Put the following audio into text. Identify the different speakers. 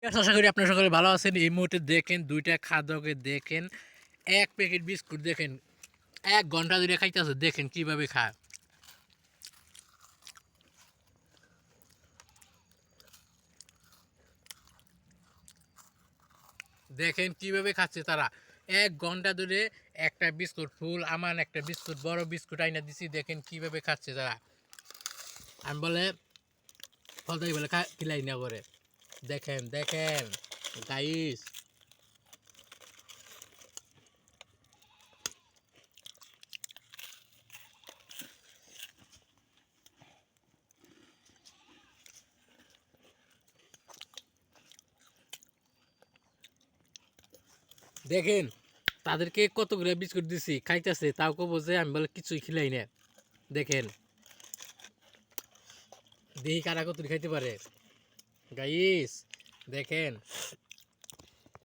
Speaker 1: আশা করি আপনারা সকলে ভালো আছেন। এই মুহূর্তে দেখেন ২ টা খাদকে দেখেন, ১ প্যাকেট বিস্কুট দেখেন ১ ঘন্টা ধরে খাইতেছে দেখেন কিভাবে খায়। দেখেন কিভাবে খাচ্ছে তারা। ১ ঘন্টা ধরে একটা বিস্কুট ফুল আমান একটা বিস্কুট বড় বিস্কুট আইনা দিছি দেখেন কিভাবে খাচ্ছে তারা। আমি বলে ফলতাই বলে খিলাই না করে। দেখেন, দেখেন গাইস দেখেন তাদেরকে কতগুলো বিস্কুট দিছি খাইতেছে তাও কব যে আমি বলে কিছুই খিলাই না। দেখেন দেখি কারা কত খাইতে পারে গাইস দেখেন।